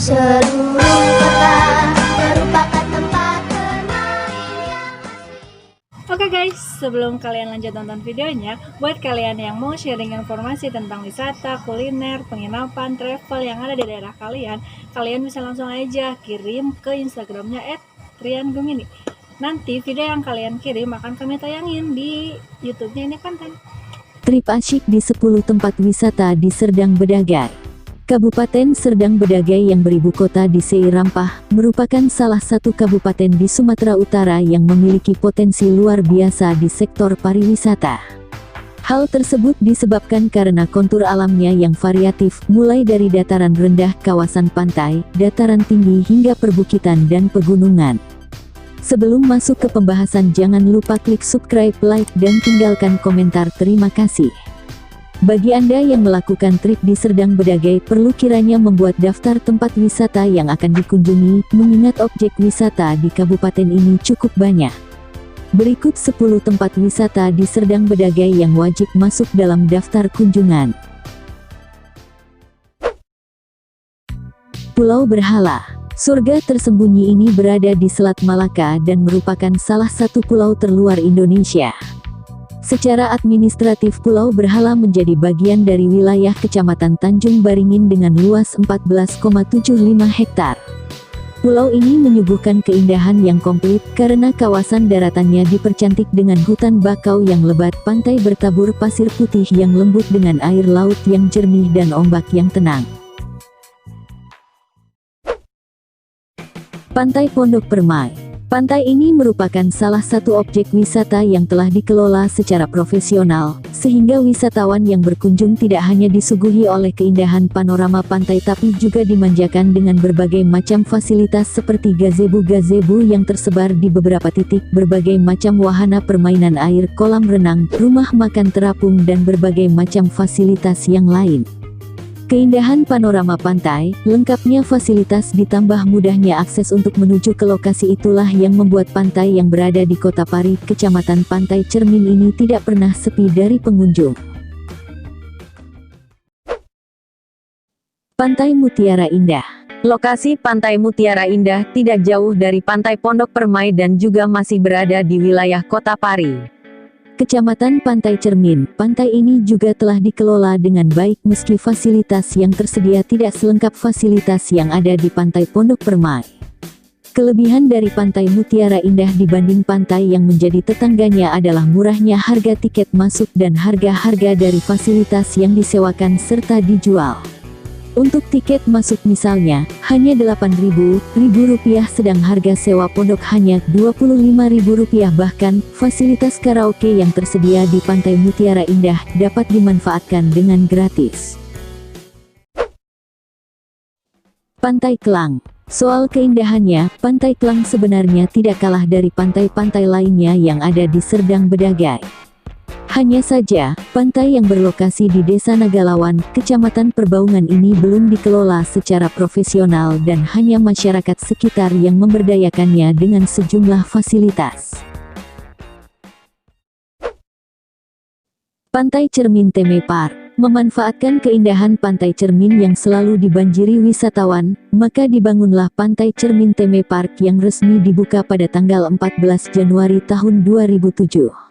Seluruh kota merupakan tempat bermain yang asli. Oke guys, sebelum kalian lanjut nonton videonya, buat kalian yang mau sharing informasi tentang wisata, kuliner, penginapan, travel yang ada di daerah kalian, kalian bisa langsung aja kirim ke Instagramnya @rianggemini. Nanti video yang kalian kirim akan kami tayangin di YouTube-nya Ini Konten. Trip asyik di 10 tempat wisata di Serdang Bedagai. Kabupaten Serdang Bedagai yang beribu kota di Sei Rampah, merupakan salah satu kabupaten di Sumatera Utara yang memiliki potensi luar biasa di sektor pariwisata. Hal tersebut disebabkan karena kontur alamnya yang variatif, mulai dari dataran rendah, kawasan pantai, dataran tinggi hingga perbukitan dan pegunungan. Sebelum masuk ke pembahasan, jangan lupa klik subscribe, like, dan tinggalkan komentar. Terima kasih. Bagi Anda yang melakukan trip di Serdang Bedagai, perlu kiranya membuat daftar tempat wisata yang akan dikunjungi, mengingat objek wisata di kabupaten ini cukup banyak. Berikut 10 tempat wisata di Serdang Bedagai yang wajib masuk dalam daftar kunjungan. Pulau Berhala. Surga tersembunyi ini berada di Selat Malaka dan merupakan salah satu pulau terluar Indonesia. Secara administratif, Pulau Berhala menjadi bagian dari wilayah Kecamatan Tanjung Baringin dengan luas 14,75 hektar. Pulau ini menyuguhkan keindahan yang komplit karena kawasan daratannya dipercantik dengan hutan bakau yang lebat, pantai bertabur pasir putih yang lembut dengan air laut yang jernih dan ombak yang tenang. Pantai Pondok Permai. Pantai ini merupakan salah satu objek wisata yang telah dikelola secara profesional, sehingga wisatawan yang berkunjung tidak hanya disuguhi oleh keindahan panorama pantai tapi juga dimanjakan dengan berbagai macam fasilitas seperti gazebo-gazebo yang tersebar di beberapa titik, berbagai macam wahana permainan air, kolam renang, rumah makan terapung dan berbagai macam fasilitas yang lain. Keindahan panorama pantai, lengkapnya fasilitas ditambah mudahnya akses untuk menuju ke lokasi itulah yang membuat pantai yang berada di Kota Pari, Kecamatan Pantai Cermin ini tidak pernah sepi dari pengunjung. Pantai Mutiara Indah. Lokasi Pantai Mutiara Indah tidak jauh dari Pantai Pondok Permai dan juga masih berada di wilayah Kota Pari, Kecamatan Pantai Cermin. Pantai ini juga telah dikelola dengan baik meski fasilitas yang tersedia tidak selengkap fasilitas yang ada di Pantai Pondok Permai. Kelebihan dari Pantai Mutiara Indah dibanding pantai yang menjadi tetangganya adalah murahnya harga tiket masuk dan harga-harga dari fasilitas yang disewakan serta dijual. Untuk tiket masuk misalnya, hanya Rp8.000, sedang harga sewa pondok hanya Rp25.000. Bahkan, fasilitas karaoke yang tersedia di Pantai Mutiara Indah dapat dimanfaatkan dengan gratis. Pantai Klang. Soal keindahannya, Pantai Klang sebenarnya tidak kalah dari pantai-pantai lainnya yang ada di Serdang Bedagai. Hanya saja, pantai yang berlokasi di Desa Nagalawan, Kecamatan Perbaungan ini belum dikelola secara profesional dan hanya masyarakat sekitar yang memberdayakannya dengan sejumlah fasilitas. Pantai Cermin Theme Park. Memanfaatkan keindahan Pantai Cermin yang selalu dibanjiri wisatawan, maka dibangunlah Pantai Cermin Theme Park yang resmi dibuka pada tanggal 14 Januari tahun 2007.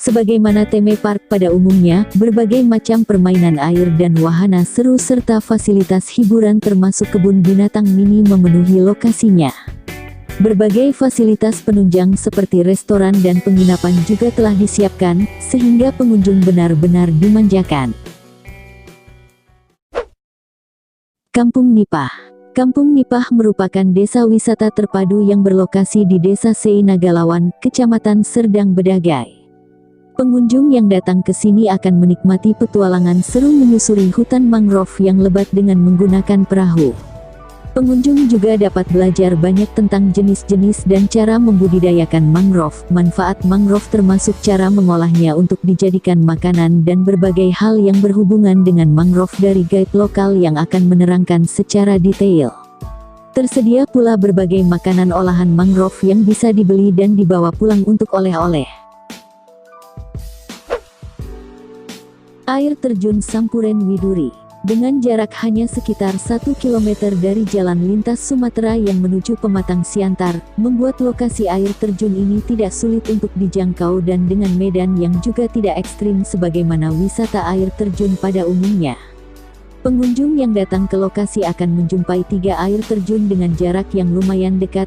Sebagaimana theme park pada umumnya, berbagai macam permainan air dan wahana seru serta fasilitas hiburan termasuk kebun binatang mini memenuhi lokasinya. Berbagai fasilitas penunjang seperti restoran dan penginapan juga telah disiapkan, sehingga pengunjung benar-benar dimanjakan. Kampung Nipah. Kampung Nipah merupakan desa wisata terpadu yang berlokasi di Desa Sei Nagalawan, Kecamatan Serdang Bedagai. Pengunjung yang datang ke sini akan menikmati petualangan seru menyusuri hutan mangrove yang lebat dengan menggunakan perahu. Pengunjung juga dapat belajar banyak tentang jenis-jenis dan cara membudidayakan mangrove, manfaat mangrove termasuk cara mengolahnya untuk dijadikan makanan dan berbagai hal yang berhubungan dengan mangrove dari guide lokal yang akan menerangkan secara detail. Tersedia pula berbagai makanan olahan mangrove yang bisa dibeli dan dibawa pulang untuk oleh-oleh. Air terjun Sampuren Widuri. Dengan jarak hanya sekitar 1 km dari jalan lintas Sumatera yang menuju Pematang Siantar, membuat lokasi air terjun ini tidak sulit untuk dijangkau dan dengan medan yang juga tidak ekstrim sebagaimana wisata air terjun pada umumnya. Pengunjung yang datang ke lokasi akan menjumpai 3 air terjun dengan jarak yang lumayan dekat.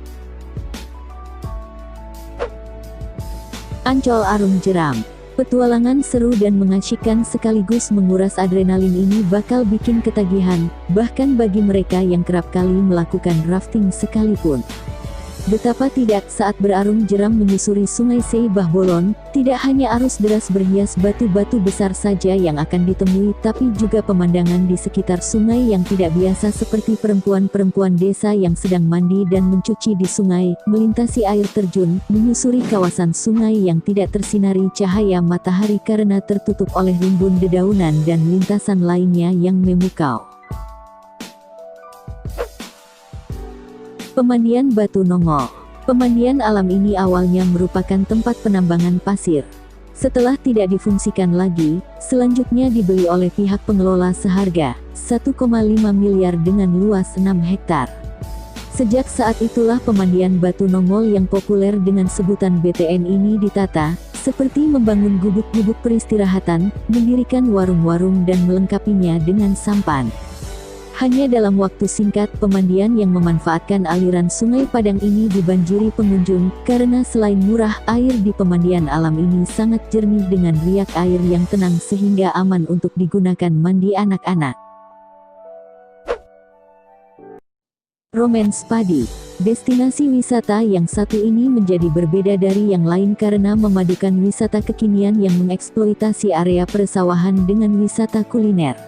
Ancol Arum Jeram. Petualangan seru dan mengasyikkan sekaligus menguras adrenalin ini bakal bikin ketagihan, bahkan bagi mereka yang kerap kali melakukan rafting sekalipun. Betapa tidak saat berarung jeram menyusuri Sungai Sei Bahbolon, tidak hanya arus deras berhias batu-batu besar saja yang akan ditemui, tapi juga pemandangan di sekitar sungai yang tidak biasa seperti perempuan-perempuan desa yang sedang mandi dan mencuci di sungai, melintasi air terjun, menyusuri kawasan sungai yang tidak tersinari cahaya matahari karena tertutup oleh rimbun dedaunan dan lintasan lainnya yang memukau. Pemandian Batu Nongol. Pemandian alam ini awalnya merupakan tempat penambangan pasir. Setelah tidak difungsikan lagi, selanjutnya dibeli oleh pihak pengelola seharga 1,5 miliar dengan luas 6 hektar. Sejak saat itulah pemandian Batu Nongol yang populer dengan sebutan BTN ini ditata, seperti membangun gubuk-gubuk peristirahatan, mendirikan warung-warung dan melengkapinya dengan sampan. Hanya dalam waktu singkat pemandian yang memanfaatkan aliran Sungai Padang ini dibanjiri pengunjung, karena selain murah, air di pemandian alam ini sangat jernih dengan riak air yang tenang sehingga aman untuk digunakan mandi anak-anak. Romance Padi. Destinasi wisata yang satu ini menjadi berbeda dari yang lain karena memadukan wisata kekinian yang mengeksploitasi area persawahan dengan wisata kuliner.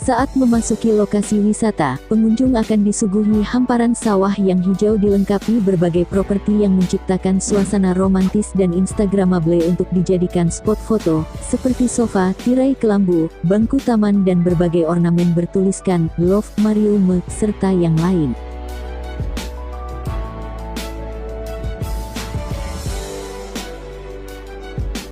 Saat memasuki lokasi wisata, pengunjung akan disuguhi hamparan sawah yang hijau dilengkapi berbagai properti yang menciptakan suasana romantis dan instagramable untuk dijadikan spot foto, seperti sofa, tirai kelambu, bangku taman dan berbagai ornamen bertuliskan "Love Mariume" serta yang lain.